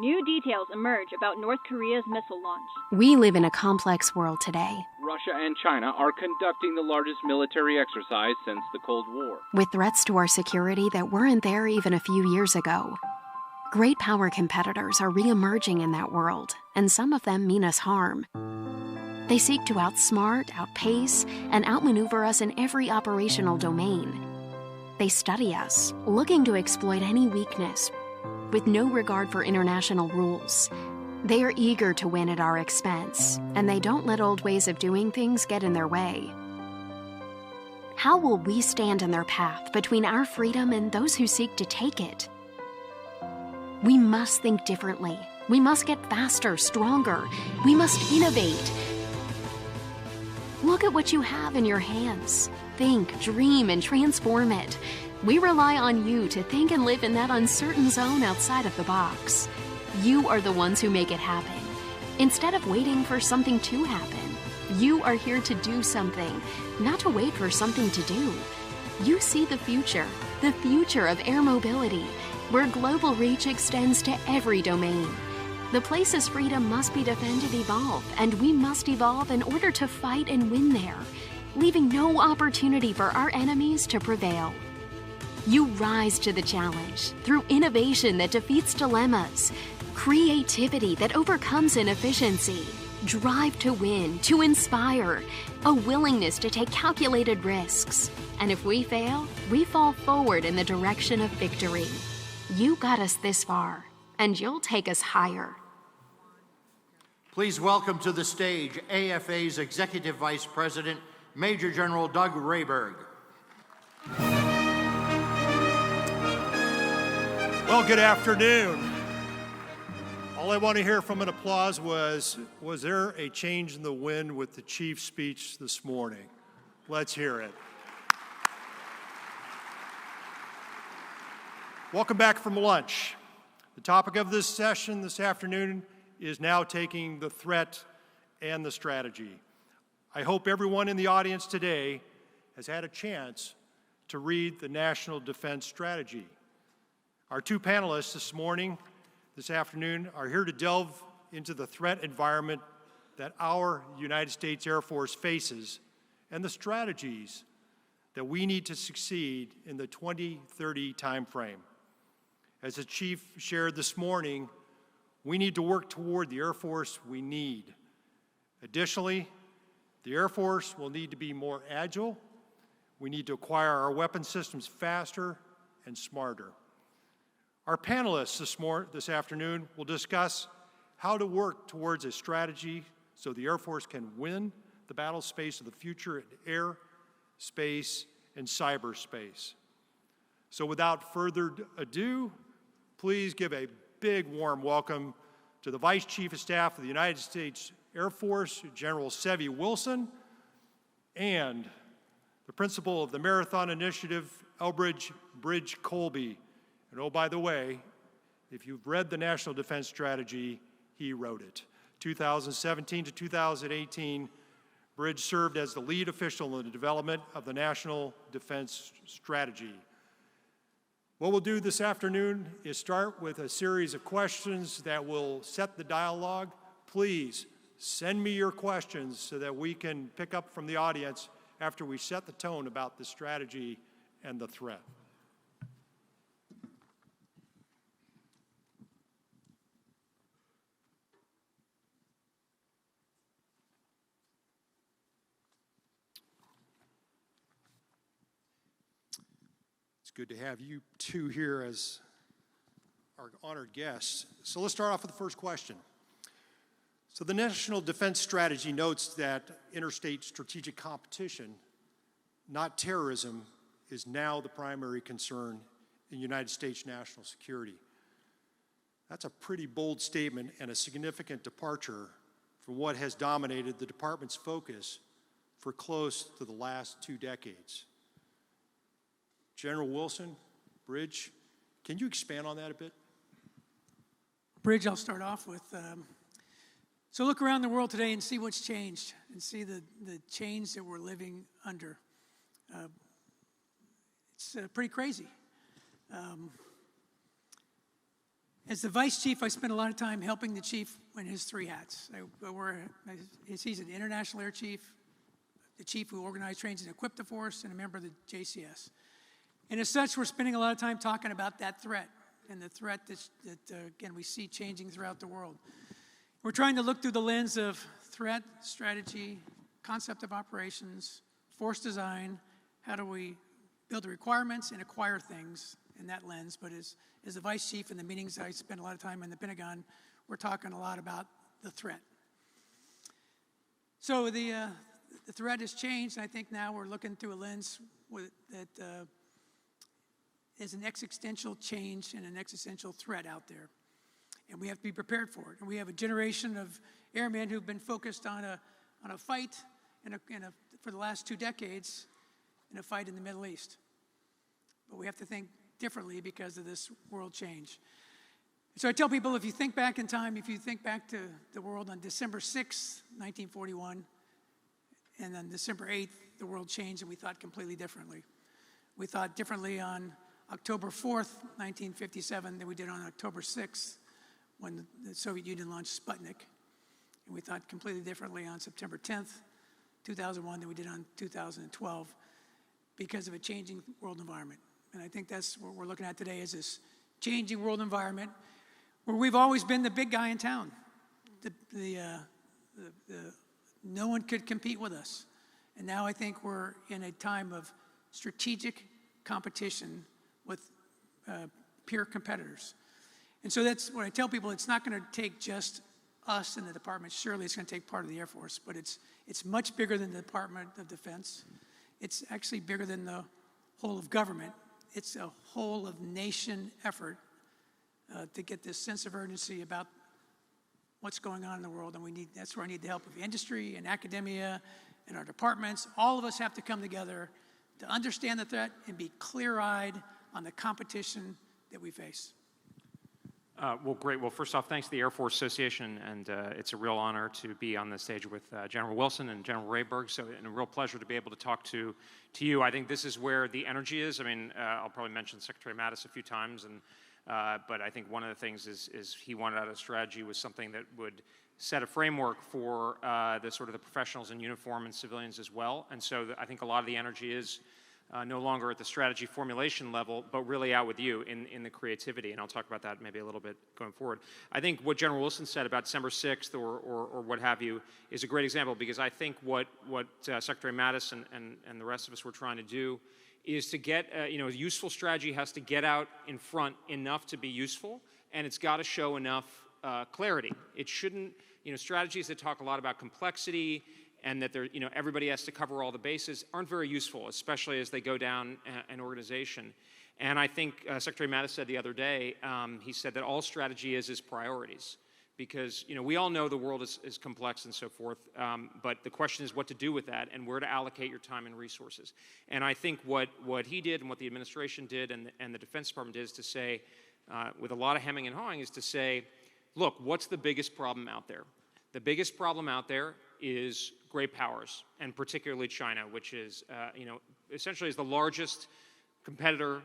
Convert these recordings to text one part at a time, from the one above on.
New details emerge about North Korea's missile launch. We live in a complex world today. Russia and China are conducting the largest military exercise since the Cold War, with threats to our security that weren't there even a few years ago. Great power competitors are re-emerging in that world, and some of them mean us harm. They seek to outsmart, outpace, and outmaneuver us in every operational domain. They study us, looking to exploit any weakness, with no regard for international rules. They are eager to win at our expense, and they don't let old ways of doing things get in their way. How will we stand in their path between our freedom and those who seek to take it? We must think differently. We must get faster, stronger. We must innovate. Look at what you have in your hands. Think, dream, and transform it. We rely on you to think and live in that uncertain zone outside of the box. You are the ones who make it happen. Instead of waiting for something to happen, you are here to do something, not to wait for something to do. You see the future of air mobility, where global reach extends to every domain. The place's freedom must be defended, evolve, and we must evolve in order to fight and win there, leaving no opportunity for our enemies to prevail. You rise to the challenge through innovation that defeats dilemmas, creativity that overcomes inefficiency, drive to win, to inspire, a willingness to take calculated risks. And if we fail, we fall forward in the direction of victory. You got us this far, and you'll take us higher. Please welcome to the stage AFA's Executive Vice President, Major General Doug Rayberg. Well, good afternoon. All I want to hear from an applause was there a change in the wind with the chief's speech this morning? Let's hear it. Welcome back from lunch. The topic of this session this afternoon is now taking the threat and the strategy. I hope everyone in the audience today has had a chance to read the National Defense Strategy. Our two panelists this afternoon, are here to delve into the threat environment that our United States Air Force faces and the strategies that we need to succeed in the 2030 timeframe. As the Chief shared this morning, we need to work toward the Air Force we need. Additionally, the Air Force will need to be more agile. We need to acquire our weapon systems faster and smarter. Our panelists this afternoon will discuss how to work towards a strategy so the Air Force can win the battle space of the future in air, space, and cyberspace. So without further ado, please give a big warm welcome to the Vice Chief of Staff of the United States Air Force, General Sevy Wilson, and the Principal of the Marathon Initiative, Elbridge Colby. And oh, by the way, if you've read the National Defense Strategy, he wrote it. 2017 to 2018, Bridge served as the lead official in the development of the National Defense Strategy. What we'll do this afternoon is start with a series of questions that will set the dialogue. Please send me your questions so that we can pick up from the audience after we set the tone about the strategy and the threat. Good to have you two here as our honored guests. So let's start off with the first question. So the National Defense Strategy notes that interstate strategic competition, not terrorism, is now the primary concern in United States national security. That's a pretty bold statement and a significant departure from what has dominated the department's focus for close to the last 2 decades. General Wilson, Bridge, can you expand on that a bit? Bridge, I'll start off with. So look around the world today and see what's changed and see the change that we're living under. It's pretty crazy. As the vice chief, I spent a lot of time helping the chief in his three hats. He's an international air chief, the chief who organized, trains, and equipped the force, and a member of the JCS. And as such, we're spending a lot of time talking about that threat and the threat that again, we see changing throughout the world. We're trying to look through the lens of threat, strategy, concept of operations, force design. How do we build the requirements and acquire things in that lens? But as the vice chief in the meetings, I spend a lot of time in the Pentagon, we're talking a lot about the threat. So the threat has changed, and I think now we're looking through a lens that is an existential change and an existential threat out there. And we have to be prepared for it. And we have a generation of airmen who've been focused on a fight for the last 2 decades in a fight in the Middle East. But we have to think differently because of this world change. So I tell people, if you think back in time, if you think back to the world on December 6th, 1941, and then December 8th, the world changed and we thought completely differently. We thought differently on October 4th, 1957 than we did on October 6th when the Soviet Union launched Sputnik. And we thought completely differently on September 10th, 2001 than we did on 2012 because of a changing world environment. And I think that's what we're looking at today is this changing world environment where we've always been the big guy in town. No one could compete with us. And now I think we're in a time of strategic competition with peer competitors. And so that's what I tell people, it's not going to take just us in the department. Surely it's going to take part of the Air Force, but it's much bigger than the Department of Defense. It's actually bigger than the whole of government. It's a whole of nation effort to get this sense of urgency about what's going on in the world, and that's where I need the help of industry and academia and our departments. All of us have to come together to understand the threat and be clear-eyed on the competition that we face. Well, great. Well, first off, thanks to the Air Force Association, and it's a real honor to be on the stage with General Wilson and General Rayburg, and a real pleasure to be able to talk to you. I think this is where the energy is. I mean, I'll probably mention Secretary Mattis a few times, but I think one of the things is he wanted out a strategy was something that would set a framework for the sort of the professionals in uniform and civilians as well. And so I think a lot of the energy is no longer at the strategy formulation level, but really out with you in the creativity. And I'll talk about that maybe a little bit going forward. I think what General Wilson said about December 6th or what have you is a great example, because I think what Secretary Mattis and the rest of us were trying to do is to get, a useful strategy has to get out in front enough to be useful, and it's got to show enough clarity. It shouldn't, strategies that talk a lot about complexity and that everybody has to cover all the bases aren't very useful, especially as they go down an organization. And I think Secretary Mattis said the other day, he said that all strategy is priorities. Because we all know the world is complex and so forth, but the question is what to do with that and where to allocate your time and resources. And I think what he did and what the administration did and the Defense Department did is to say, with a lot of hemming and hawing, is to say, look, what's the biggest problem out there? The biggest problem out there is great powers, and particularly China, which is, essentially is the largest competitor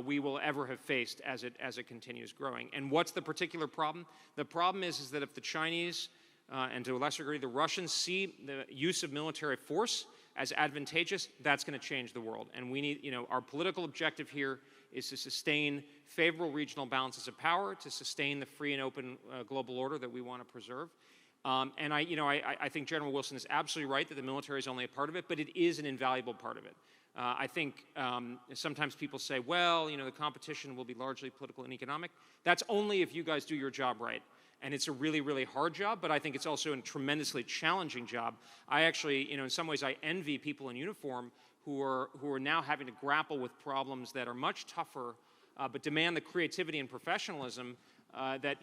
we will ever have faced as it continues growing. And what's the particular problem? The problem is that if the Chinese, and to a lesser degree the Russians, see the use of military force as advantageous, that's going to change the world. And we need, our political objective here is to sustain favorable regional balances of power, to sustain the free and open global order that we want to preserve. And I think General Wilson is absolutely right that the military is only a part of it, but it is an invaluable part of it. I think sometimes people say, well, the competition will be largely political and economic. That's only if you guys do your job right. And it's a really, really hard job, but I think it's also a tremendously challenging job. I actually, in some ways, I envy people in uniform who are now having to grapple with problems that are much tougher, but demand the creativity and professionalism that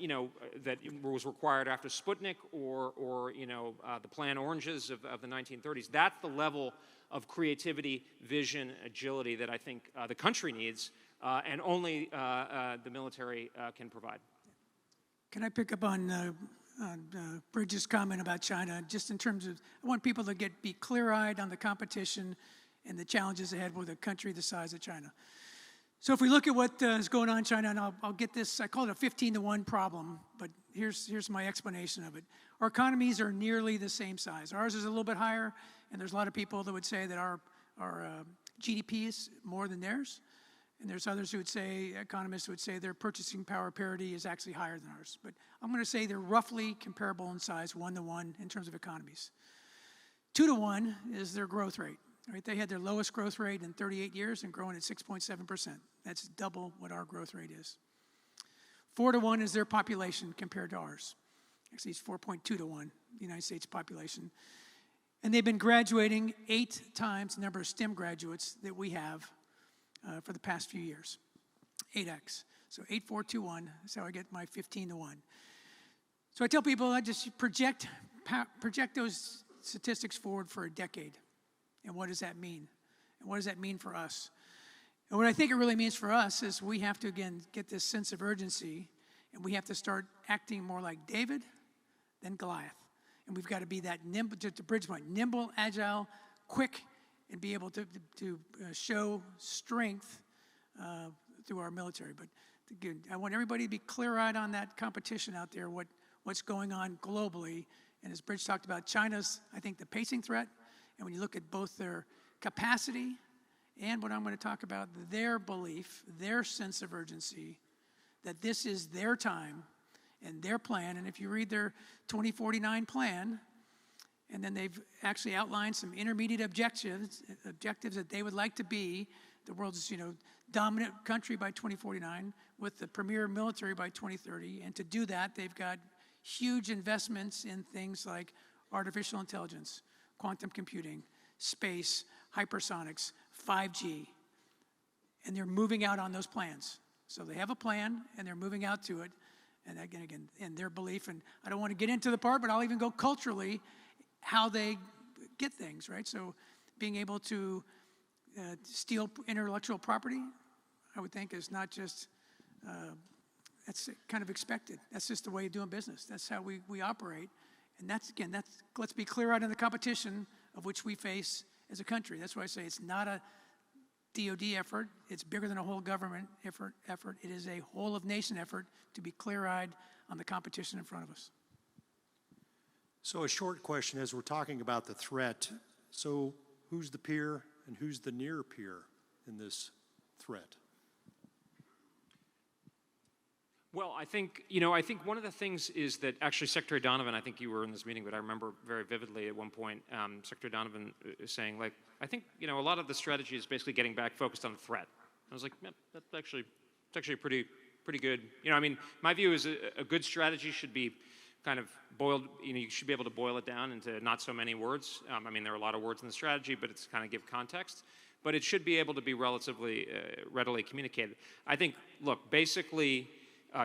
was required after Sputnik or the Plan Oranges of the 1930s. That's the level of creativity, vision, agility that I think the country needs, and only the military can provide. Can I pick up on Bridges' comment about China, just in terms of, I want people to be clear-eyed on the competition and the challenges ahead with a country the size of China. So if we look at what is going on in China, and I'll get this, I call it a 15-to-1 problem, but here's my explanation of it. Our economies are nearly the same size. Ours is a little bit higher, and there's a lot of people that would say that our GDP is more than theirs. And there's others who would say, economists would say their purchasing power parity is actually higher than ours. But I'm going to say they're roughly comparable in size, 1-to-1 in terms of economies. 2-to-1 is their growth rate. Right? They had their lowest growth rate in 38 years and growing at 6.7%. That's double what our growth rate is. 4-to-1 is their population compared to ours. Actually, it's 4.2-to-1, the United States population. And they've been graduating 8 times the number of STEM graduates that we have for the past few years. 8x. So 8, 4, 2, 1. That's how I get my 15-to-1. So I tell people, I just project those statistics forward for a decade. And what does that mean? And what does that mean for us? And what I think it really means for us is we have to, again, get this sense of urgency, and we have to start acting more like David than Goliath. And we've got to be that nimble, to Bridge's point, nimble, agile, quick, and be able to show strength through our military. But again, I want everybody to be clear-eyed on that competition out there, what's going on globally. And as Bridge talked about, China's, I think, the pacing threat. And when you look at both their capacity and what I'm going to talk about, their belief, their sense of urgency, that this is their time and their plan. And if you read their 2049 plan, and then they've actually outlined some intermediate objectives that they would like to be the world's dominant country by 2049 with the premier military by 2030. And to do that, they've got huge investments in things like artificial intelligence, quantum computing, space, hypersonics, 5G, and they're moving out on those plans. So they have a plan, and they're moving out to it, and again, and their belief, and I don't want to get into the part, but I'll even go culturally, how they get things, right? So being able to steal intellectual property, I would think, is not just, that's kind of expected. That's just the way of doing business. That's how we operate. And that's, let's be clear-eyed in the competition of which we face as a country. That's why I say it's not a DOD effort. It's bigger than a whole government effort. It is a whole-of-nation effort to be clear-eyed on the competition in front of us. So a short question as we're talking about the threat. So who's the peer and who's the near peer in this threat? Well, I think one of the things is that actually Secretary Donovan, I think you were in this meeting, but I remember very vividly at one point, Secretary Donovan saying, like, I think, a lot of the strategy is basically getting back focused on the threat. I was like, yeah, that's actually pretty good. My view is a good strategy should be kind of boiled, you should be able to boil it down into not so many words. There are a lot of words in the strategy, but it's kind of give context. But it should be able to be relatively readily communicated. I think, look, basically,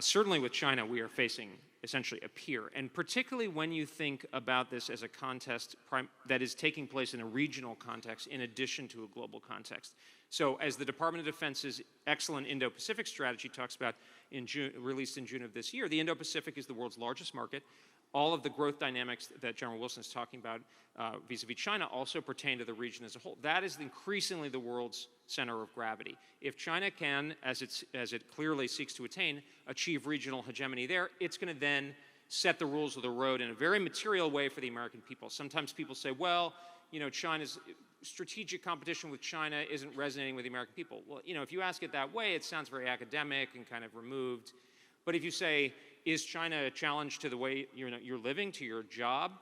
certainly with China, we are facing essentially a peer. And particularly when you think about this as a contest that is taking place in a regional context in addition to a global context. So as the Department of Defense's excellent Indo-Pacific strategy talks about, released in June of this year, the Indo-Pacific is the world's largest market. All of the growth dynamics that General Wilson is talking about vis-a-vis China also pertain to the region as a whole. That is increasingly the world's center of gravity. If China can, as it clearly seeks to attain, achieve regional hegemony there, it's going to then set the rules of the road in a very material way for the American people. Sometimes people say, well, China's strategic competition with China isn't resonating with the American people. Well, if you ask it that way, it sounds very academic and kind of removed. But if you say, is China a challenge to the way you're living, to your job,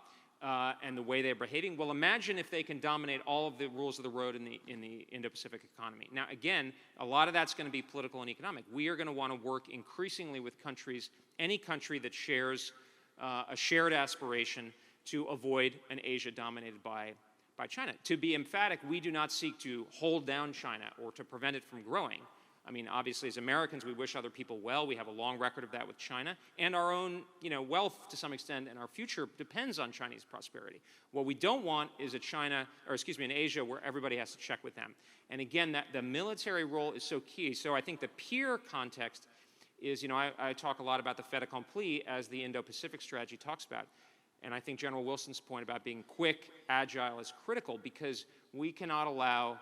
and the way they're behaving? Well, imagine if they can dominate all of the rules of the road in the Indo-Pacific economy. Now, again, a lot of that's going to be political and economic. We are going to want to work increasingly with countries, any country that shares a shared aspiration to avoid an Asia dominated by China. To be emphatic, we do not seek to hold down China or to prevent it from growing. Obviously, as Americans, we wish other people well. We have a long record of that with China. And our own, wealth, to some extent, and our future depends on Chinese prosperity. What we don't want is an Asia where everybody has to check with them. And again, that the military role is so key. So I think the peer context is, I talk a lot about the fait accompli as the Indo-Pacific strategy talks about. And I think General Wilson's point about being quick, agile is critical because we cannot allow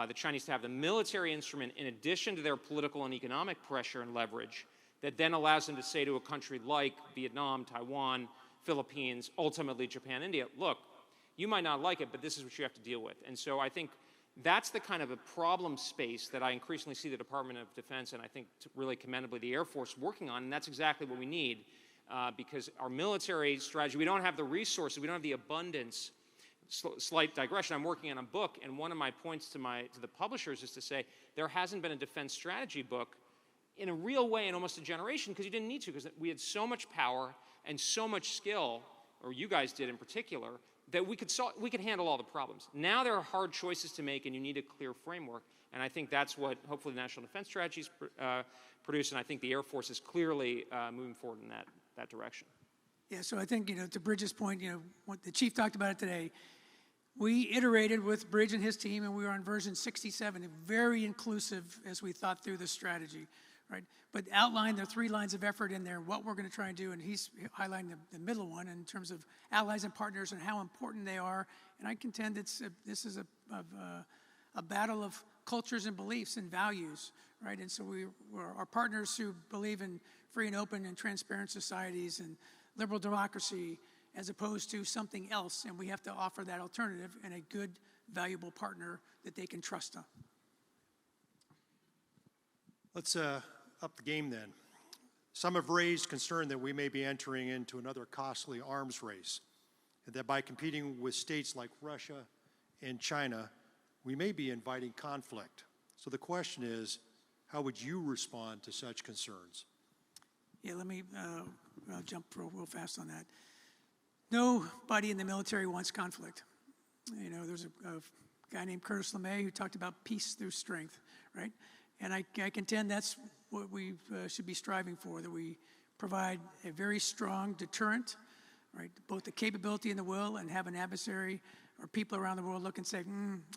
the Chinese to have the military instrument in addition to their political and economic pressure and leverage that then allows them to say to a country like Vietnam, Taiwan, Philippines, ultimately Japan, India, look, you might not like it, but this is what you have to deal with. And so I think that's the kind of a problem space that I increasingly see the Department of Defense and I think really commendably the Air Force working on, and that's exactly what we need because our military strategy, we don't have the resources, we don't have the abundance. Slight digression, I'm working on a book, and one of my points to the publishers is to say there hasn't been a defense strategy book in a real way in almost a generation because you didn't need to, because we had so much power and so much skill, or you guys did in particular, that we could handle all the problems. Now there are hard choices to make, and you need a clear framework, and I think that's what hopefully the National Defense Strategies produce, and I think the Air Force is clearly moving forward in that direction. Yeah, so I think, to Bridges' point, what the chief talked about it today, we iterated with Bridge and his team, and we were on version 67, very inclusive as we thought through the strategy, right? But outlined the 3 lines of effort in there, what we're going to try and do, and he's highlighting the middle one in terms of allies and partners and how important they are. And I contend this is a battle of cultures and beliefs and values, right? And so our partners who believe in free and open and transparent societies and liberal democracy as opposed to something else, and we have to offer that alternative and a good, valuable partner that they can trust on. Let's up the game then. Some have raised concern that we may be entering into another costly arms race, and that by competing with states like Russia and China, we may be inviting conflict. So the question is, how would you respond to such concerns? Yeah, let me I'll jump real fast on that. Nobody in the military wants conflict. There's a guy named Curtis LeMay who talked about peace through strength, right? And I contend that's what we should be striving for, that we provide a very strong deterrent, right? Both the capability and the will, and have an adversary or people around the world look and say,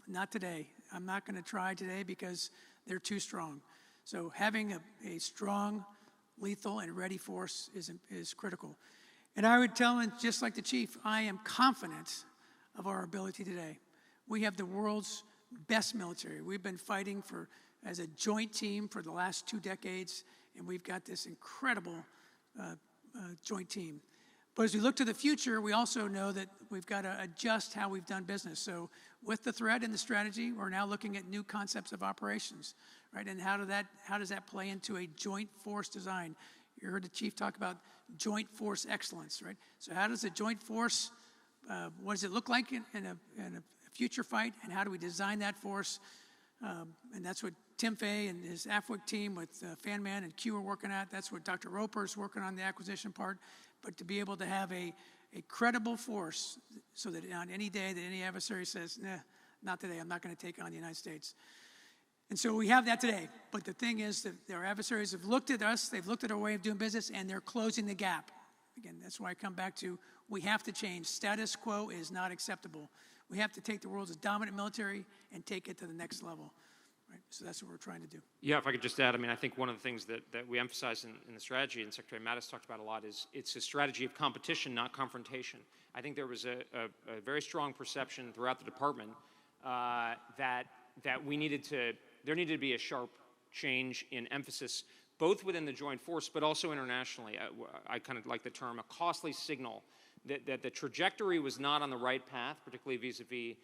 not today. I'm not going to try today because they're too strong. So having a strong, lethal, and ready force is critical. And I would tell him, just like the chief, I am confident of our ability today. We have the world's best military. We've been fighting as a joint team for the last 2 decades, and we've got this incredible joint team. But as we look to the future, we also know that we've got to adjust how we've done business. So with the threat and the strategy, we're now looking at new concepts of operations, right? And how does that play into a joint force design? You heard the chief talk about joint force excellence, right? So how does a joint force, what does it look like in a future fight, and how do we design that force? And that's what Tim Fay and his AFWIC team with FanMan and Q are working at. That's what Dr. Roper's working on, the acquisition part. But to be able to have a credible force so that on any day that any adversary says, nah, not today, I'm not going to take on the United States. And so we have that today. But the thing is that our adversaries have looked at us, they've looked at our way of doing business, and they're closing the gap. Again, that's why I come back to we have to change. Status quo is not acceptable. We have to take the world's dominant military and take it to the next level. Right? So that's what we're trying to do. Yeah, if I could just add, I think one of the things that we emphasize in the strategy, and Secretary Mattis talked about a lot, is it's a strategy of competition, not confrontation. I think there was a very strong perception throughout the department that there needed to be a sharp change in emphasis, both within the joint force, but also internationally. I kind of like the term a costly signal that the trajectory was not on the right path, particularly vis-a-vis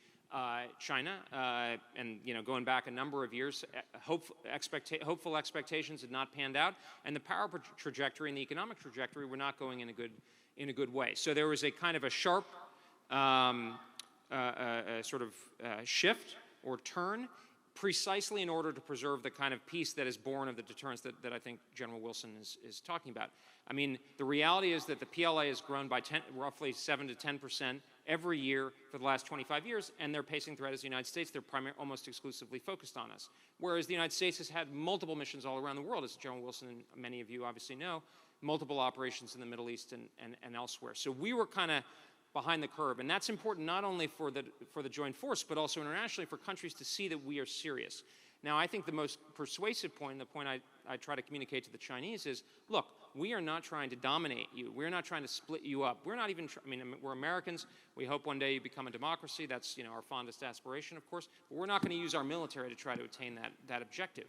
China, and going back a number of years, hopeful expectations had not panned out, and the power trajectory and the economic trajectory were not going in a good way. So there was a kind of a sharp shift or turn, precisely in order to preserve the kind of peace that is born of the deterrence that I think General Wilson is talking about. The reality is that the PLA has grown by roughly 7 to 10% every year for the last 25 years, and their pacing threat is the United States. They're almost exclusively focused on us. Whereas the United States has had multiple missions all around the world, as General Wilson and many of you obviously know, multiple operations in the Middle East and elsewhere. So we were kind of behind the curve, and that's important not only for the joint force, but also internationally for countries to see that we are serious. Now, I think the most persuasive point, and the point I try to communicate to the Chinese is, look, we are not trying to dominate you. We're not trying to split you up. We're not even, we're Americans. We hope one day you become a democracy. That's, our fondest aspiration, of course. But we're not going to use our military to try to attain that objective.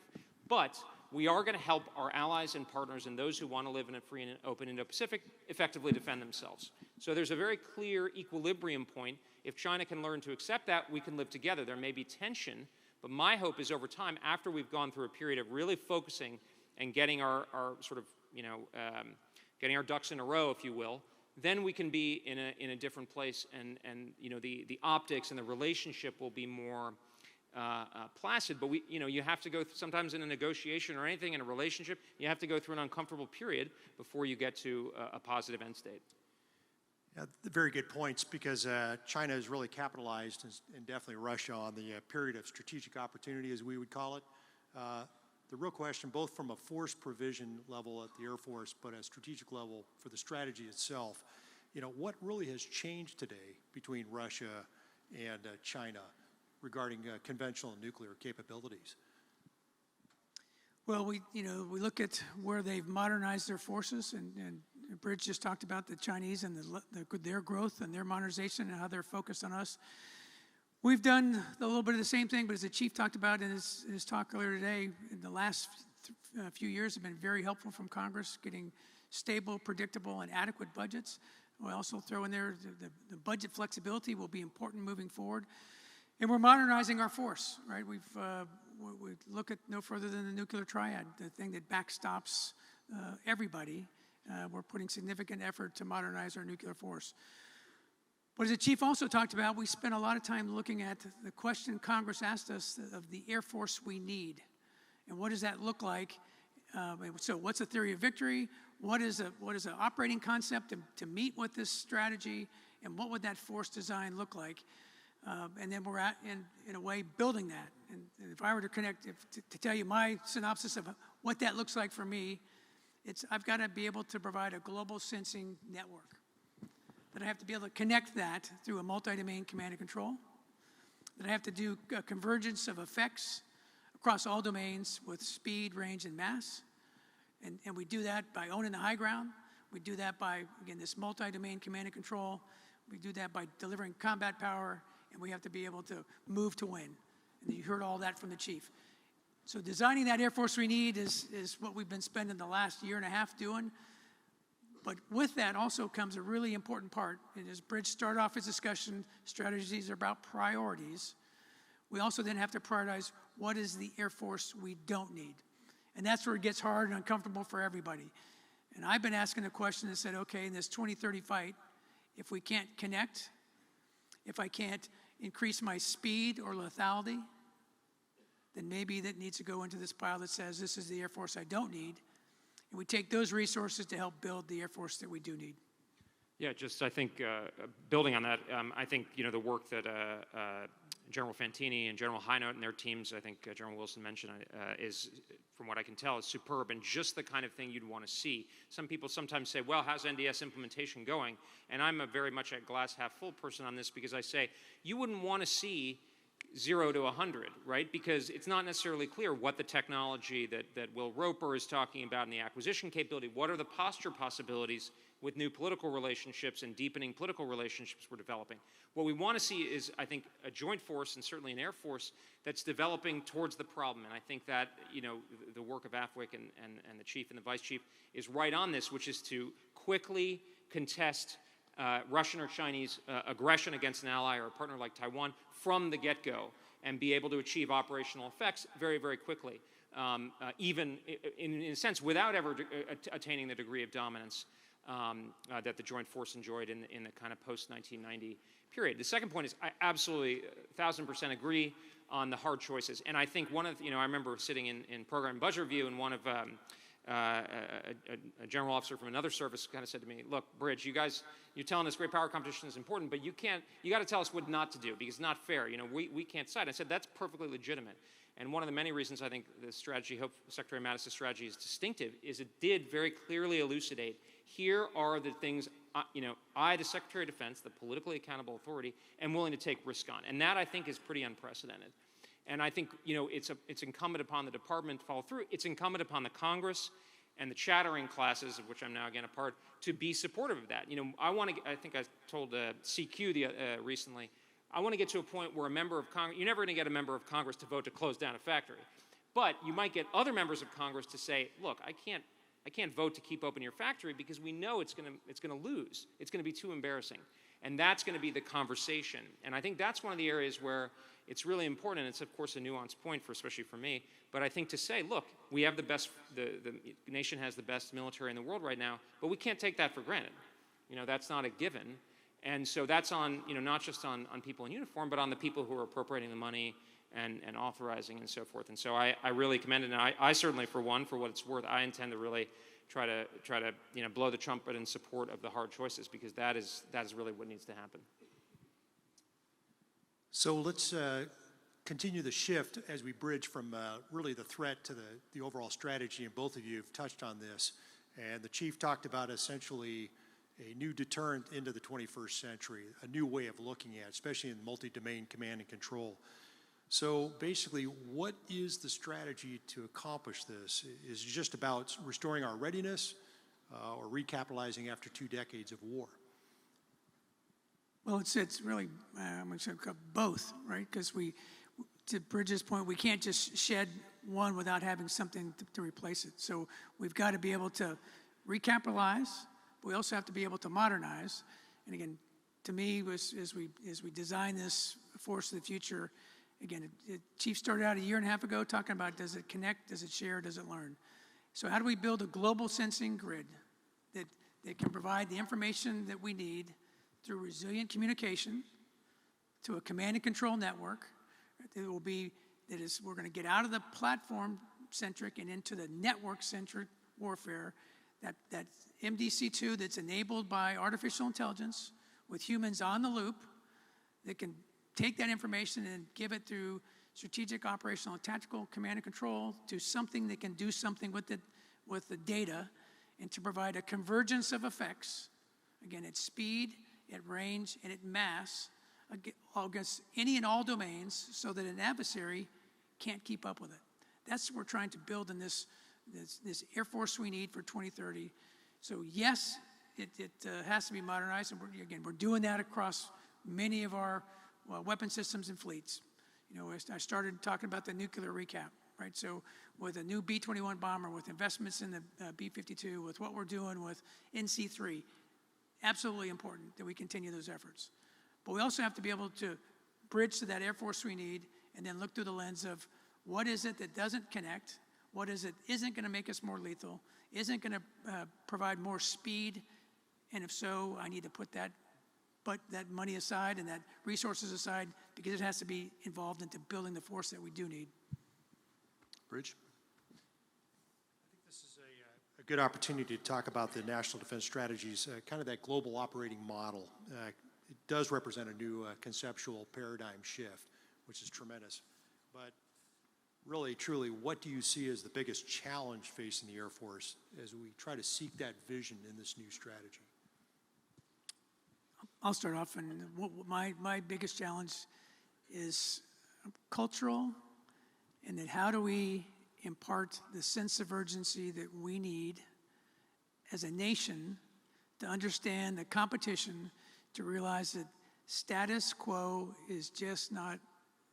But we are going to help our allies and partners and those who want to live in a free and open Indo-Pacific effectively defend themselves. So there's a very clear equilibrium point. If China can learn to accept that, we can live together. There may be tension, but my hope is over time, after we've gone through a period of really focusing and getting our sort of, getting our ducks in a row, if you will, then we can be in a different place, and the optics and the relationship will be more placid. But you have to go sometimes in a negotiation or anything in a relationship, you have to go through an uncomfortable period before you get to a positive end state. Yeah, very good points, because China has really capitalized, and definitely Russia, on the period of strategic opportunity, as we would call it. The real question, both from a force provision level at the Air Force, but at a strategic level for the strategy itself, what really has changed today between Russia and China regarding conventional and nuclear capabilities? Well, we look at where they've modernized their forces, and Bridge just talked about the Chinese and their growth and their modernization and how they're focused on us. We've done a little bit of the same thing, but as the chief talked about in his talk earlier today, in the last few years have been very helpful from Congress, getting stable, predictable, and adequate budgets. We also throw in there the budget flexibility will be important moving forward. And we're modernizing our force, right? We look at no further than the nuclear triad, the thing that backstops everybody. We're putting significant effort to modernize our nuclear force. But as the chief also talked about, we spent a lot of time looking at the question Congress asked us of the Air Force we need. And what does that look like? So what's a theory of victory? What is an operating concept to meet with this strategy? And what would that force design look like? And then we're in a way, building that. And if I were to to tell you my synopsis of what that looks like for me, I've got to be able to provide a global sensing network. That I have to be able to connect that through a multi-domain command and control. That I have to do a convergence of effects across all domains with speed, range, and mass. And we do that by owning the high ground. We do that by, again, this multi-domain command and control. We do that by delivering combat power, and we have to be able to move to win. And you heard all that from the chief. So designing that Air Force we need is what we've been spending the last year and a half doing. But with that also comes a really important part. And as Bridge started off his discussion, strategies are about priorities. We also then have to prioritize what is the Air Force we don't need. And that's where it gets hard and uncomfortable for everybody. And I've been asking the question and said, okay, in this 2030 fight, if we can't connect, if I can't increase my speed or lethality, then maybe that needs to go into this pile that says this is the Air Force I don't need. And we take those resources to help build the Air Force that we do need. Yeah, just I think building on that, I think the work that General Fantini and General Hinote and their teams, I think General Wilson mentioned, is, from what I can tell, is superb and just the kind of thing you'd want to see. Some people sometimes say, well, how's NDS implementation going? And I'm a very much a glass half full person on this, because I say, you wouldn't want to see 0 to 100, right? Because it's not necessarily clear what the technology that Will Roper is talking about in the acquisition capability, what are the posture possibilities with new political relationships and deepening political relationships we're developing. What we want to see is, I think, a joint force and certainly an Air Force that's developing towards the problem. And I think that, the work of AFWIC and the chief and the vice chief is right on this, which is to quickly contest Russian or Chinese aggression against an ally or a partner like Taiwan from the get-go, and be able to achieve operational effects very, very quickly, even in a sense without ever attaining the degree of dominance that the joint force enjoyed in the kind of post-1990 period. The second point is I absolutely 1,000% agree on the hard choices. And I think one of, I remember sitting in program budget review, and one of a general officer from another service kind of said to me, look, Bridge, you're telling us great power competition is important, but you got to tell us what not to do, because it's not fair. We can't decide. I said, that's perfectly legitimate. And one of the many reasons I think the strategy, hope Secretary Mattis' strategy is distinctive, is it did very clearly elucidate, here are the things, I, the Secretary of Defense, the politically accountable authority, am willing to take risk on. And that, I think, is pretty unprecedented. And I think, it's incumbent upon the department to follow through. It's incumbent upon the Congress and the chattering classes, of which I'm now again a part, to be supportive of that. You know, I think I told CQ recently, I want to get to a point where a member of Congress, you're never going to get a member of Congress to vote to close down a factory, but you might get other members of Congress to say, look, I can't vote to keep open your factory because we know it's going to lose. It's going to be too embarrassing. And that's going to be the conversation. And I think that's one of the areas where it's really important. And it's, of course, a nuanced point, especially for me. But I think to say, look, we have the best, the nation has the best military in the world right now, but we can't take that for granted. You know, that's not a given. And so that's on, you know, not just on people in uniform, but on the people who are appropriating the money and authorizing and so forth. And so I really commend it. And I certainly, for one, for what it's worth, I intend to really try to you know, blow the trumpet in support of the hard choices, because that is really what needs to happen. So let's continue the shift as we bridge from really the threat to the overall strategy, and both of you have touched on this. And the chief talked about essentially a new deterrent into the 21st century, a new way of looking at it, especially in multi-domain command and control. So basically, what is the strategy to accomplish this? Is it just about restoring our readiness or recapitalizing after 2 decades of war? Well, it's really, I'm going to say both, right? Because to Bridget's point, we can't just shed one without having something to replace it. So we've got to be able to recapitalize. We also have to be able to modernize. And again, to me, as we design this force of the future, again, Chief started out a year and a half ago talking about, does it connect, does it share, does it learn? So how do we build a global sensing grid that can provide the information that we need through resilient communication to a command and control network we're going to get out of the platform-centric and into the network-centric warfare, that MDC2 that's enabled by artificial intelligence with humans on the loop that can take that information and give it through strategic, operational, and tactical command and control to something that can do something with the data, and to provide a convergence of effects, again, at speed, at range, and at mass, against any and all domains, so that an adversary can't keep up with it. That's what we're trying to build in this Air Force we need for 2030. So yes, it has to be modernized, and we're doing that across many of our weapon systems and fleets. You know, I started talking about the nuclear recap, right? So with a new B-21 bomber, with investments in the B-52, with what we're doing with NC-3, absolutely important that we continue those efforts. But we also have to be able to bridge to that Air Force we need, and then look through the lens of what is it that doesn't connect, what is it isn't going to make us more lethal, isn't going to provide more speed, and if so, I need to put that money aside and that resources aside, because it has to be involved into building the force that we do need. Bridge? I think this is a good opportunity to talk about the National Defense Strategies, kind of that global operating model. It does represent a new conceptual paradigm shift, which is tremendous. But really, truly, what do you see as the biggest challenge facing the Air Force as we try to seek that vision in this new strategy? I'll start off, and my biggest challenge is cultural, and that how do we impart the sense of urgency that we need as a nation to understand the competition, to realize that status quo is just not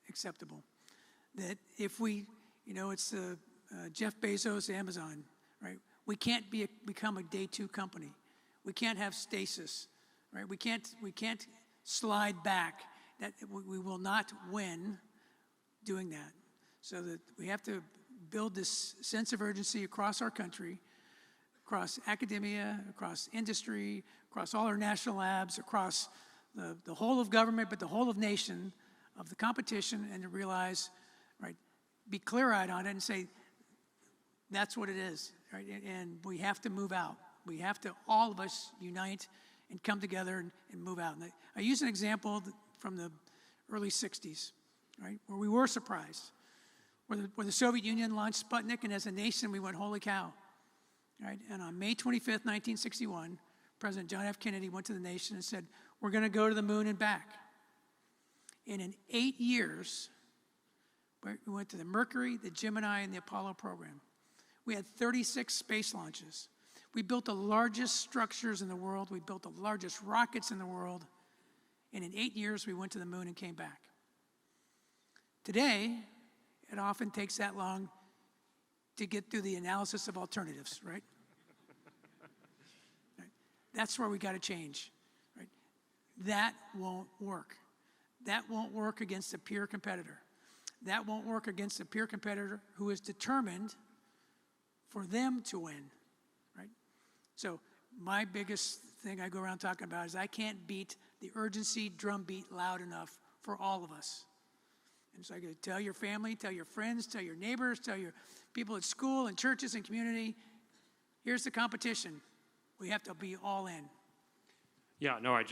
acceptable. That if we, you know, it's Jeff Bezos, Amazon, right? We can't become a day 2 company. We can't have stasis. Right? We can't slide back. That we will not win doing that. So that we have to build this sense of urgency across our country, across academia, across industry, across all our national labs, across the whole of government, but the whole of nation, of the competition, and to realize, right, be clear-eyed on it and say, that's what it is, right? And we have to move out. We have to, all of us, unite and come together and move out. And I use an example from the early 60s, right, where we were surprised, where the Soviet Union launched Sputnik, and as a nation we went, holy cow, right? And on May 25th, 1961, President John F. Kennedy went to the nation and said, we're going to go to the moon and back. And in 8 years, we went to the Mercury, the Gemini, and the Apollo program. We had 36 space launches. We built the largest structures in the world. We built the largest rockets in the world. And in 8 years, we went to the moon and came back. Today, it often takes that long to get through the analysis of alternatives, right? Right. That's where we got to change, right? That won't work. That won't work against a peer competitor. That won't work against a peer competitor who is determined for them to win, right? So my biggest thing I go around talking about is I can't beat the urgency drumbeat loud enough for all of us. And so I go, tell your family, tell your friends, tell your neighbors, tell your people at school and churches and community, here's the competition. We have to be all in. Yeah, no, I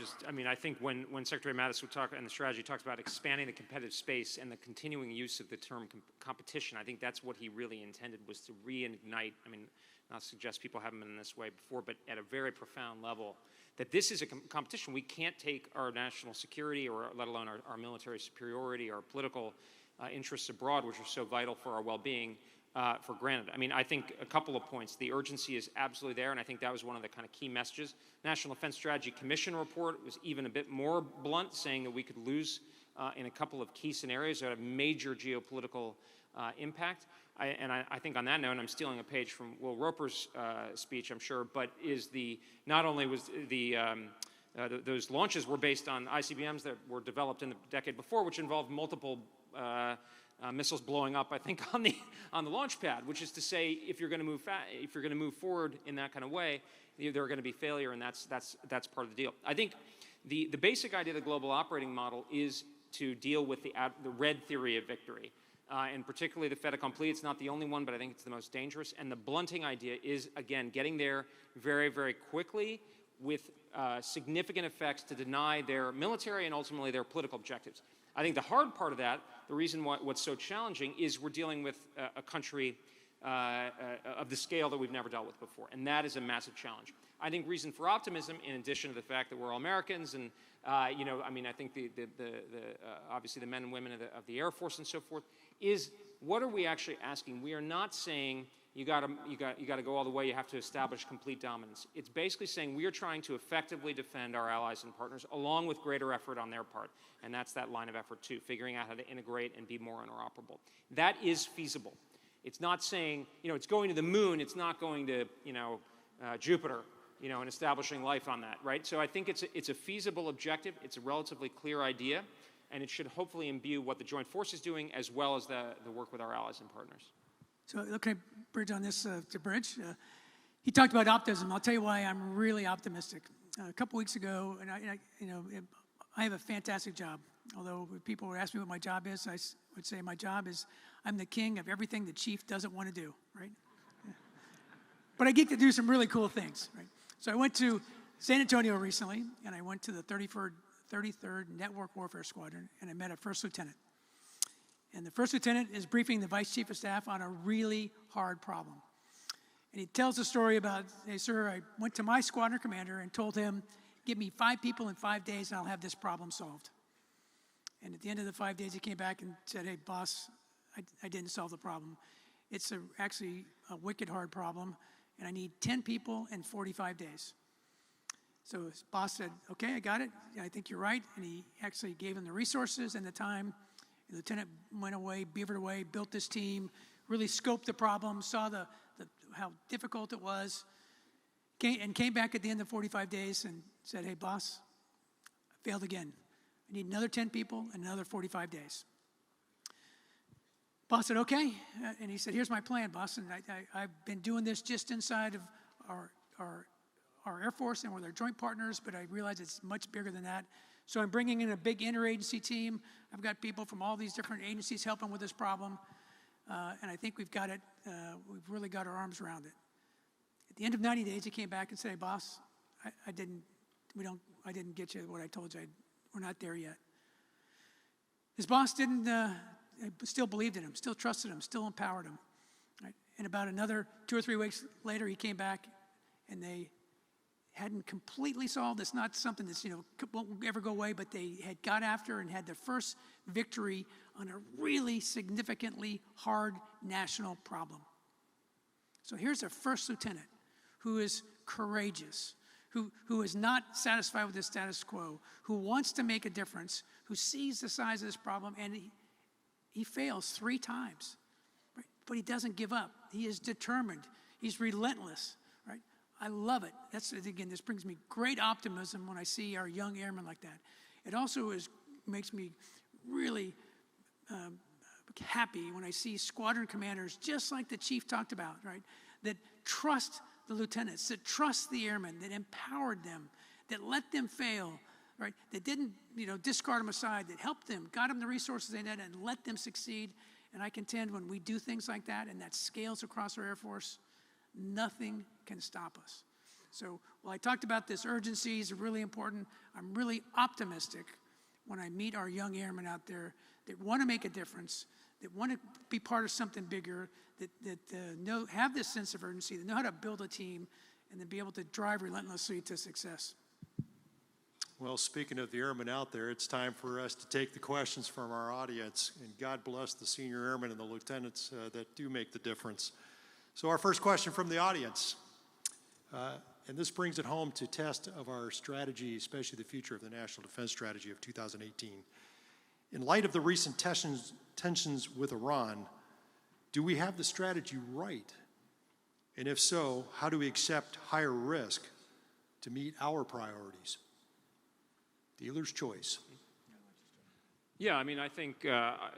think when Secretary Mattis would talk, and the strategy talks about expanding the competitive space and the continuing use of the term competition, I think that's what he really intended, was to reignite, not suggest people haven't been in this way before, but at a very profound level, that this is a competition. We can't take our national security, or let alone our military superiority, our political interests abroad, which are so vital for our well-being, for granted. I think a couple of points. The urgency is absolutely there, and I think that was one of the kind of key messages. National Defense Strategy Commission report was even a bit more blunt, saying that we could lose in a couple of key scenarios that have major geopolitical impact. I think on that note, I'm stealing a page from Will Roper's speech, I'm sure, but not only was those launches were based on ICBMs that were developed in the decade before, which involved multiple missiles blowing up, I think, on the launch pad, which is to say, if you're going to move forward in that kind of way, there are going to be failure, and that's part of the deal. I think the basic idea of the global operating model is to deal with the red theory of victory, and particularly the fait accompli. It's not the only one, but I think it's the most dangerous. And the blunting idea is, again, getting there very, very quickly with significant effects to deny their military and ultimately their political objectives. I think the hard part of that, the reason what's so challenging, is we're dealing with a country of the scale that we've never dealt with before, and that is a massive challenge. I think reason for optimism, in addition to the fact that we're all Americans, and I think obviously the men and women of the Air Force and so forth, is what are we actually asking? We are not saying you got to go all the way. You have to establish complete dominance. It's basically saying we are trying to effectively defend our allies and partners, along with greater effort on their part, and that's that line of effort too, figuring out how to integrate and be more interoperable. That is feasible. It's not saying it's going to the moon. It's not going to Jupiter, and establishing life on that, right? So I think it's a feasible objective. It's a relatively clear idea, and it should hopefully imbue what the Joint Force is doing, as well as the work with our allies and partners. So can I bridge on this to Bridge? He talked about optimism. I'll tell you why I'm really optimistic. A couple weeks ago, and I have a fantastic job. Although if people would ask me what my job is, I would say my job is I'm the king of everything the chief doesn't want to do, right? Yeah. But I get to do some really cool things, right? So I went to San Antonio recently, and I went to the 33rd Network Warfare Squadron, and I met a first lieutenant. And the first lieutenant is briefing the vice chief of staff on a really hard problem. And he tells a story about, hey, sir, I went to my squadron commander and told him, give me 5 people in 5 days and I'll have this problem solved. And at the end of the 5 days, he came back and said, hey, boss, I didn't solve the problem. It's actually a wicked hard problem, and I need 10 people in 45 days. So his boss said, okay, I got it. Yeah, I think you're right. And he actually gave him the resources and the time. The lieutenant went away, beavered away, built this team, really scoped the problem, saw how difficult it was, came back at the end of 45 days and said, hey, boss, I failed again. I need another 10 people and another 45 days. Boss said, okay. And he said, here's my plan, boss. And I've been doing this just inside of our Air Force and with our joint partners, but I realize it's much bigger than that. So I'm bringing in a big interagency team. I've got people from all these different agencies helping with this problem. And I think we've got it. We've really got our arms around it. At the end of 90 days, he came back and said, hey, boss, I didn't get you what I told you. We're not there yet. His boss still believed in him, still trusted him, still empowered him. Right? And about another 2 or 3 weeks later, he came back, and they hadn't completely solved. It's not something that's won't ever go away, but they had got after and had their first victory on a really significantly hard national problem. So here's a first lieutenant who is courageous, who is not satisfied with the status quo, who wants to make a difference, who sees the size of this problem, and he fails 3 times, right? But he doesn't give up. He is determined. He's relentless, right? I love it. Again, this brings me great optimism when I see our young airmen like that. It also makes me really happy when I see squadron commanders, just like the chief talked about, right, that trust the lieutenants, that trust the airmen, that empowered them, that let them fail, right, that didn't discard them aside, that helped them, got them the resources they needed, and let them succeed. And I contend when we do things like that, and that scales across our Air Force, nothing can stop us. So while I talked about this urgency is really important, I'm really optimistic when I meet our young airmen out there that want to make a difference, that want to be part of something bigger, that have this sense of urgency, that know how to build a team, and then be able to drive relentlessly to success. Well, speaking of the airmen out there, it's time for us to take the questions from our audience, and God bless the senior airmen and the lieutenants that do make the difference. So our first question from the audience, and this brings it home to test of our strategy, especially the future of the National Defense Strategy of 2018. In light of the recent tensions with Iran, do we have the strategy right? And if so, how do we accept higher risk to meet our priorities? Dealer's choice. Yeah, I mean, I think,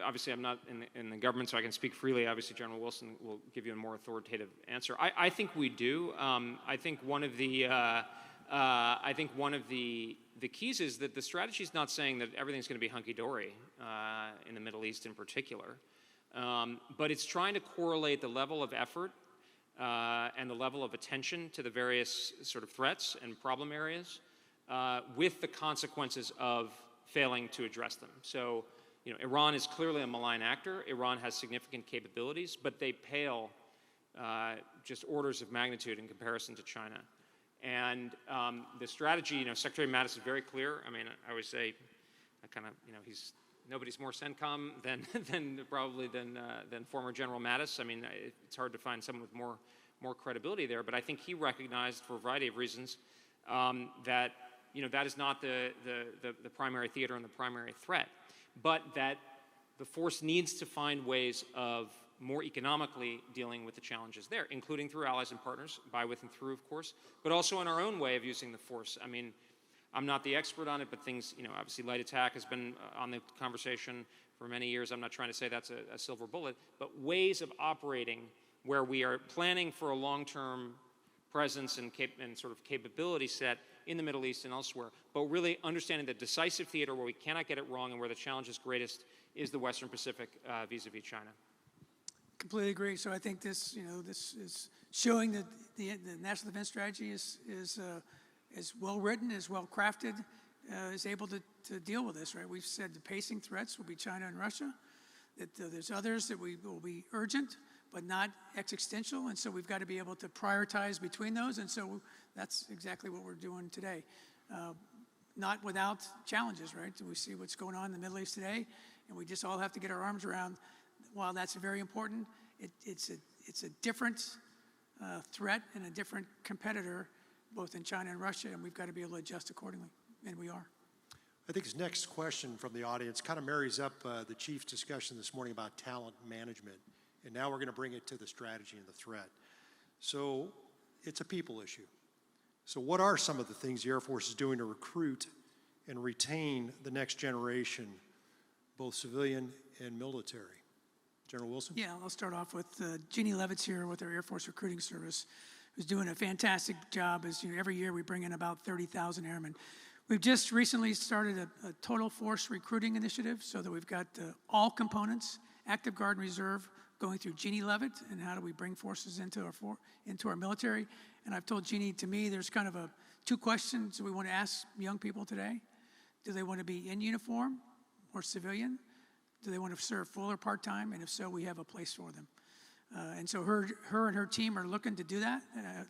obviously I'm not in the government, so I can speak freely. Obviously, General Wilson will give you a more authoritative answer. I think we do. I think one of the keys is that the strategy is not saying that everything's going to be hunky-dory in the Middle East in particular, but it's trying to correlate the level of effort and the level of attention to the various sort of threats and problem areas with the consequences of failing to address them. So, Iran is clearly a malign actor. Iran has significant capabilities, but they pale just orders of magnitude in comparison to China. And the strategy, Secretary Mattis is very clear. I mean, I always say, he's nobody's more CENTCOM than former General Mattis. I mean, it's hard to find someone with more credibility there. But I think he recognized, for a variety of reasons, that that is not the primary theater and the primary threat, but that the force needs to find ways of more economically dealing with the challenges there, including through allies and partners, by, with, and through, of course, but also in our own way of using the force. I mean, I'm not the expert on it, but things, obviously light attack has been on the conversation for many years. I'm not trying to say that's a silver bullet, but ways of operating where we are planning for a long-term presence and sort of capability set in the Middle East and elsewhere, but really understanding the decisive theater where we cannot get it wrong and where the challenge is greatest is the Western Pacific vis-a-vis China. Completely agree. So I think this is showing that the National Defense Strategy is well written, is well crafted, is able to deal with this. Right? We've said the pacing threats will be China and Russia. That there's others that will be urgent, but not existential, and so we've got to be able to prioritize between those, and so that's exactly what we're doing today. Not without challenges, right? We see what's going on in the Middle East today, and we just all have to get our arms around. While that's very important, it's a different threat and a different competitor, both in China and Russia, and we've got to be able to adjust accordingly, and we are. I think his next question from the audience kind of marries up the Chief's discussion this morning about talent management. And now we're going to bring it to the strategy and the threat. So it's a people issue. So what are some of the things the Air Force is doing to recruit and retain the next generation, both civilian and military? General Wilson? Yeah, I'll start off with Jeannie Levitt's here with our Air Force Recruiting Service, who's doing a fantastic job. As every year we bring in about 30,000 airmen. We've just recently started a total force recruiting initiative so that we've got all components, active guard and reserve, going through Jeannie Levitt, and how do we bring forces into our military. And I've told Jeannie, to me, there's kind of two questions we want to ask young people today. Do they want to be in uniform or civilian? Do they want to serve full or part-time? And if so, we have a place for them. And so her and her team are looking to do that,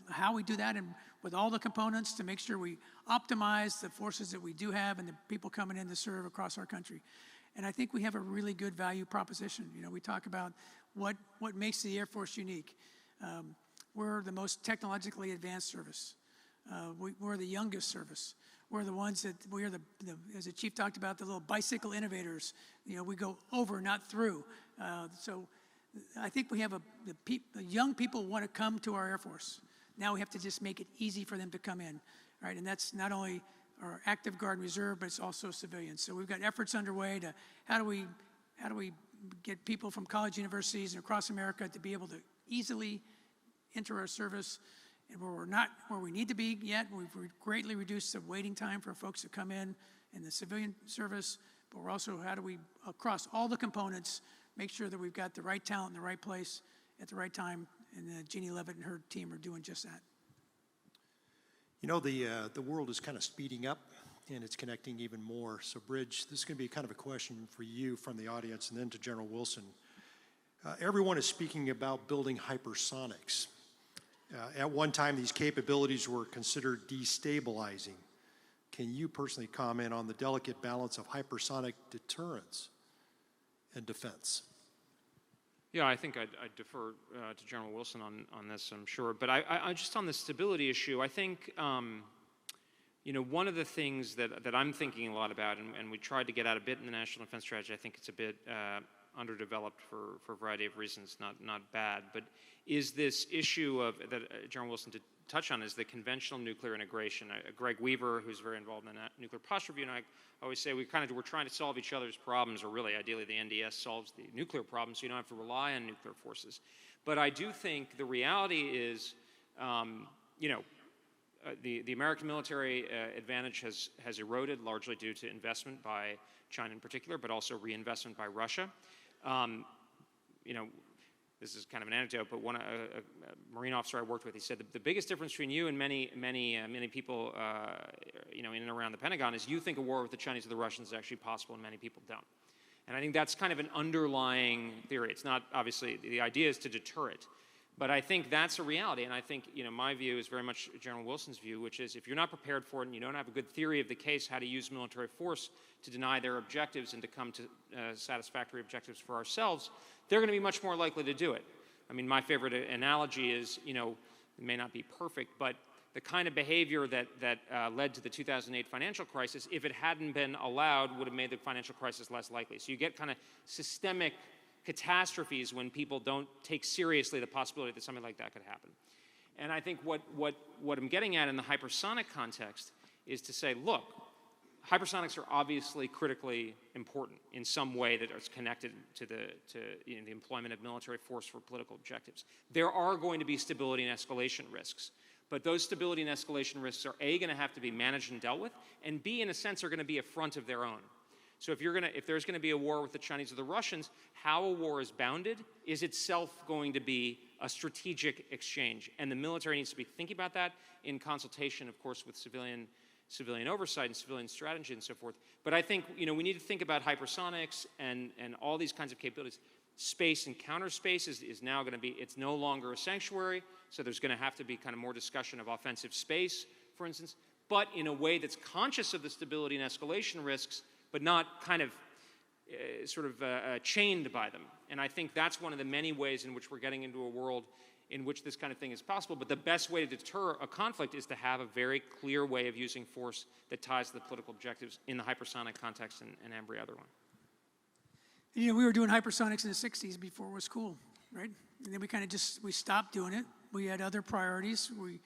how we do that, and with all the components to make sure we optimize the forces that we do have and the people coming in to serve across our country. And I think we have a really good value proposition. We talk about what makes the Air Force unique. we're the most technologically advanced service. We're the youngest service. We're the ones that, as the chief talked about, the little bicycle innovators. We go over, not through. So I think we have the young people want to come to our Air Force. Now we have to just make it easy for them to come in, right? And that's not only our active guard and reserve, but it's also civilians. So we've got efforts underway to how do we get people from college universities and across America to be able to easily enter our service. And where we're not where we need to be yet, we've greatly reduced the waiting time for folks to come in the civilian service. But we're also, how do we, across all the components, make sure that we've got the right talent in the right place at the right time. And Jeannie Levitt and her team are doing just that. The world is kind of speeding up, and it's connecting even more. So, Bridge, this is going to be kind of a question for you from the audience and then to General Wilson. Everyone is speaking about building hypersonics. At one time, these capabilities were considered destabilizing. Can you personally comment on the delicate balance of hypersonic deterrence and defense? Yeah, I think I'd defer to General Wilson on this, I'm sure. But I just on the stability issue, I think, one of the things that I'm thinking a lot about, and we tried to get out a bit in the National Defense Strategy, I think it's a bit underdeveloped for a variety of reasons, not bad, but is this issue of that General Wilson did touch on, is the conventional nuclear integration. Greg Weaver, who's very involved in that nuclear posture review, and I always say we're trying to solve each other's problems, or really ideally the NDS solves the nuclear problem, so you don't have to rely on nuclear forces. But I do think the reality is, the American military advantage has eroded largely due to investment by China in particular, but also reinvestment by Russia. This is kind of an anecdote, but a Marine officer I worked with, he said the biggest difference between you and many people, in and around the Pentagon is you think a war with the Chinese or the Russians is actually possible, and many people don't. And I think that's kind of an underlying theory. It's not, obviously, the idea is to deter it. But I think that's a reality, and I think, my view is very much General Wilson's view, which is if you're not prepared for it and you don't have a good theory of the case, how to use military force to deny their objectives and to come to satisfactory objectives for ourselves, they're going to be much more likely to do it. I mean, my favorite analogy is, it may not be perfect, but the kind of behavior that led to the 2008 financial crisis, if it hadn't been allowed, would have made the financial crisis less likely. So you get kind of systemic catastrophes when people don't take seriously the possibility that something like that could happen. And I think what I'm getting at in the hypersonic context is to say, look, hypersonics are obviously critically important in some way that is connected to the employment of military force for political objectives. There are going to be stability and escalation risks, but those stability and escalation risks are A, going to have to be managed and dealt with, and B, in a sense, are going to be a front of their own. So if there's going to be a war with the Chinese or the Russians, how a war is bounded is itself going to be a strategic exchange. And the military needs to be thinking about that in consultation, of course, with civilian oversight and civilian strategy and so forth. But I think, we need to think about hypersonics and all these kinds of capabilities. Space and counter space is now going to be, it's no longer a sanctuary, so there's going to have to be kind of more discussion of offensive space, for instance, but in a way that's conscious of the stability and escalation risks, but not kind of chained by them. And I think that's one of the many ways in which we're getting into a world in which this kind of thing is possible. But the best way to deter a conflict is to have a very clear way of using force that ties to the political objectives in the hypersonic context and every other one. We were doing hypersonics in the 60s before it was cool, right? And then we stopped doing it. We had other priorities. We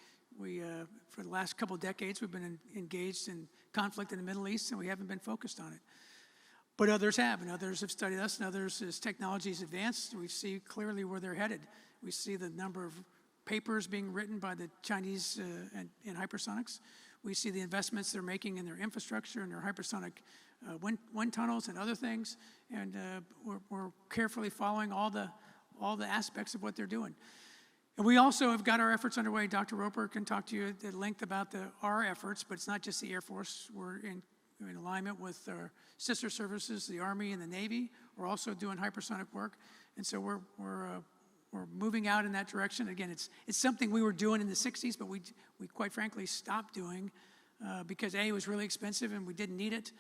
for the last couple of decades, we've been engaged in conflict in the Middle East, and we haven't been focused on it. But others have, and others have studied us, and others, as technology's advanced, we see clearly where they're headed. We see the number of papers being written by the Chinese in hypersonics. We see the investments they're making in their infrastructure and their hypersonic wind tunnels and other things, and we're carefully following all the aspects of what they're doing. And we also have got our efforts underway. Dr. Roper can talk to you at length about our efforts, but it's not just the Air Force. We're in alignment with our sister services, the Army and the Navy. We're also doing hypersonic work, and so we're moving out in that direction. Again, it's something we were doing in the 60s, but we quite frankly stopped doing because A, it was really expensive and we didn't need it.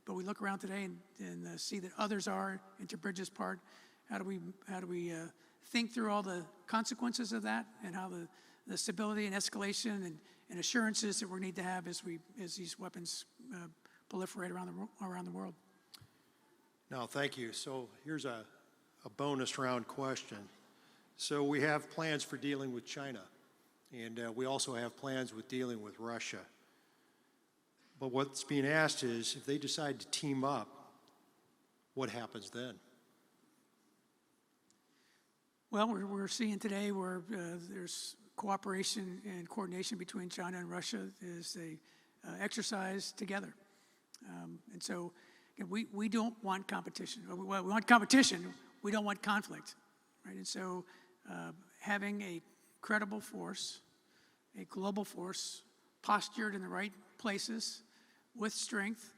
But we look around today and see that others are. And to Bridges' part, how do we think through all the consequences of that and how the stability and escalation and assurances that we need to have as these weapons proliferate around the world. No, thank you. So here's a bonus round question. So we have plans for dealing with China, and we also have plans with dealing with Russia. But what's being asked is, if they decide to team up, what happens then? Well, we're seeing today where there's cooperation and coordination between China and Russia as they exercise together. And so we don't want competition. We want competition. We don't want conflict, right? And so having a credible force, a global force, postured in the right places with strength,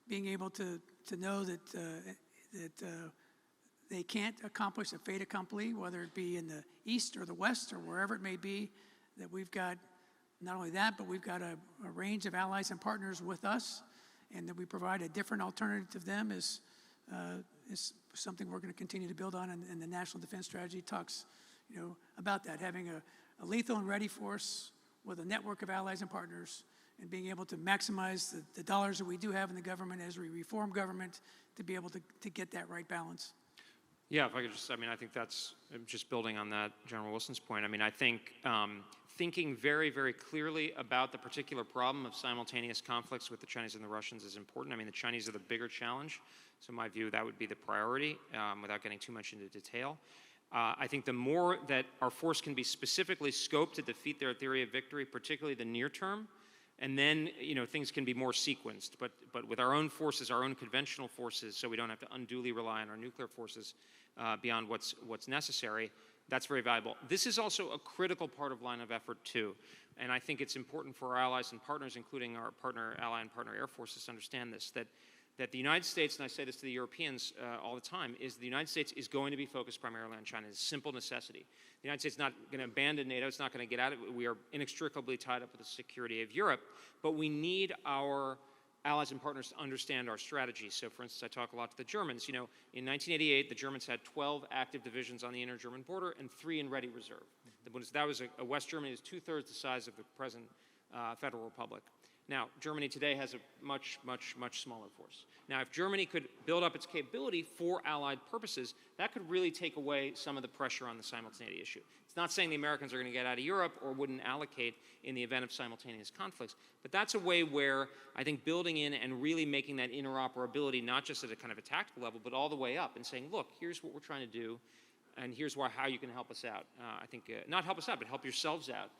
being able to know that they can't accomplish a fait accompli, whether it be in the East or the West or wherever it may be, that we've got not only that, but we've got a range of allies and partners with us, and that we provide a different alternative to them is something we're going to continue to build on, and the National Defense Strategy talks, about that, having a lethal and ready force with a network of allies and partners, and being able to maximize the dollars that we do have in the government as we reform government to be able to get that right balance. Yeah, if I could I think that's just building on that, General Wilson's point. I think thinking very, very clearly about the particular problem of simultaneous conflicts with the Chinese and the Russians is important. The Chinese are the bigger challenge, so in my view, that would be the priority, without getting too much into detail. I think the more that our force can be specifically scoped to defeat their theory of victory, particularly the near term, and then things can be more sequenced. But with our own forces, our own conventional forces, so we don't have to unduly rely on our nuclear forces beyond what's necessary, that's very valuable. This is also a critical part of line of effort too, and I think it's important for our allies and partners, including our ally and partner air forces, to understand this, that the United States, and I say this to the Europeans all the time, is the United States is going to be focused primarily on China. It's a simple necessity. The United States is not going to abandon NATO. It's not going to get out of it. We are inextricably tied up with the security of Europe, but we need our allies and partners to understand our strategy. So, for instance, I talk a lot to the Germans. In 1988, the Germans had 12 active divisions on the inner-German border and 3 in ready reserve. That was a West Germany is 2/3 the size of the present Federal Republic. Now, Germany today has a much, much, much smaller force. Now, if Germany could build up its capability for allied purposes, that could really take away some of the pressure on the simultaneity issue. It's not saying the Americans are going to get out of Europe or wouldn't allocate in the event of simultaneous conflicts, but that's a way where I think building in and really making that interoperability, not just at a kind of a tactical level, but all the way up and saying, look, here's what we're trying to do, and here's how you can help us out. I think, not help us out, but help yourselves out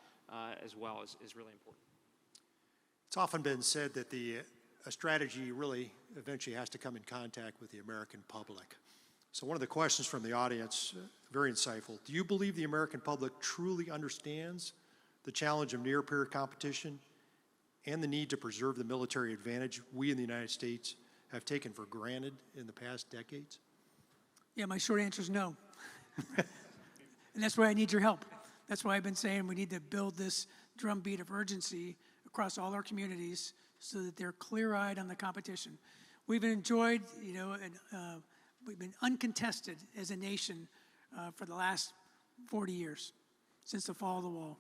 as well is really important. It's often been said that a strategy really eventually has to come in contact with the American public. So one of the questions from the audience, very insightful. Do you believe the American public truly understands the challenge of near-peer competition and the need to preserve the military advantage we in the United States have taken for granted in the past decades? Yeah, my short answer is no. And that's why I need your help. That's why I've been saying we need to build this drumbeat of urgency across all our communities so that they're clear-eyed on the competition. We've enjoyed, we've been uncontested as a nation for the last 40 years, since the fall of the wall.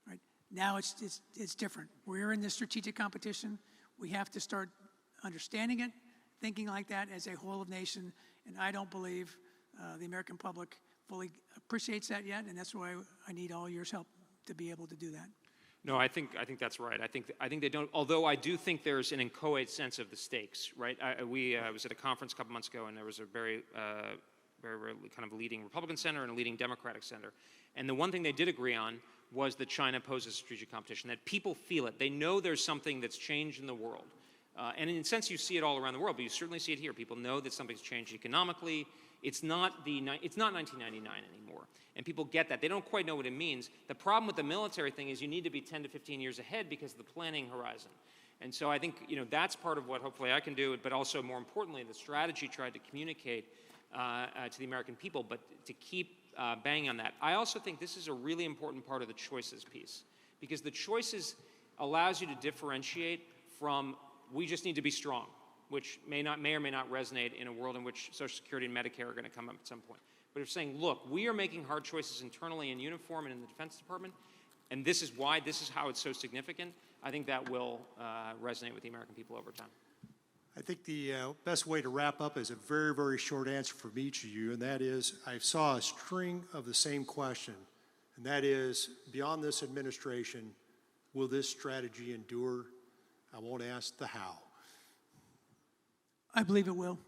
Right? Now it's different. We're in this strategic competition. We have to start understanding it, thinking like that as a whole of nation, and I don't believe the American public fully appreciates that yet, and that's why I need all your help to be able to do that. No, I think that's right. I think they don't. Although I do think there's an inchoate sense of the stakes, right? I was at a conference a couple months ago, and there was a very kind of leading Republican senator and a leading Democratic senator, and the one thing they did agree on was that China poses strategic competition. That people feel it. They know there's something that's changed in the world, and in a sense, you see it all around the world. But you certainly see it here. People know that something's changed economically. It's not 1999 anymore. And people get that. They don't quite know what it means. The problem with the military thing is you need to be 10 to 15 years ahead because of the planning horizon. And so I think that's part of what hopefully I can do, but also more importantly, the strategy tried to communicate to the American people, but to keep banging on that. I also think this is a really important part of the choices piece, because the choices allows you to differentiate from we just need to be strong, which may or may not resonate in a world in which Social Security and Medicare are going to come up at some point. but of saying, look, we are making hard choices internally in uniform and in the Defense Department, and this is why, this is how it's so significant. I think that will resonate with the American people over time. I think the best way to wrap up is a very, very short answer from each of you, and that is, I saw a string of the same question, and that is, beyond this administration, will this strategy endure? I won't ask the how. I believe it will.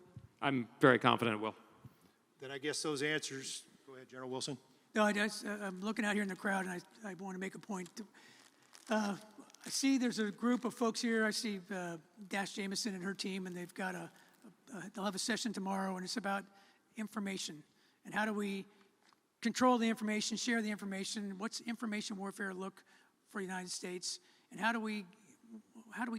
I'm very confident it will. Then I guess those answers, go ahead, General Wilson. No, I'm looking out here in the crowd, and I want to make a point. I see there's a group of folks here. I see Dash Jameson and her team, and they've got they'll have a session tomorrow, and it's about information. And how do we control the information, share the information? What's information warfare look for the United States? And how do we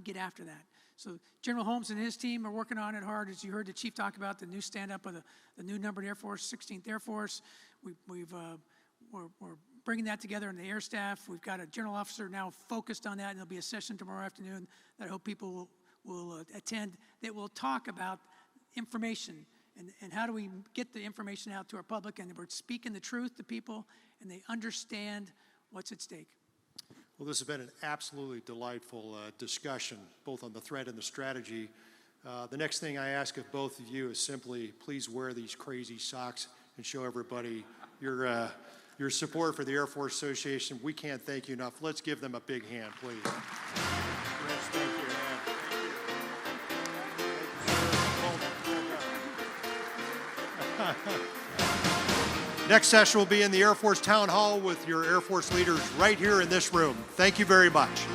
get after that? So General Holmes and his team are working on it hard. As you heard the Chief talk about the new stand-up of the new numbered Air Force, 16th Air Force. We're bringing that together in the Air Staff. We've got a general officer now focused on that, and there'll be a session tomorrow afternoon that I hope people will attend that will talk about information and how do we get the information out to our public, and we're speaking the truth to people, and they understand what's at stake. Well, this has been an absolutely delightful discussion, both on the threat and the strategy. The next thing I ask of both of you is simply, please wear these crazy socks and show everybody your support for the Air Force Association. We can't thank you enough. Let's give them a big hand, please. Yes, thank you. Next session will be in the Air Force Town Hall with your Air Force leaders right here in this room. Thank you very much.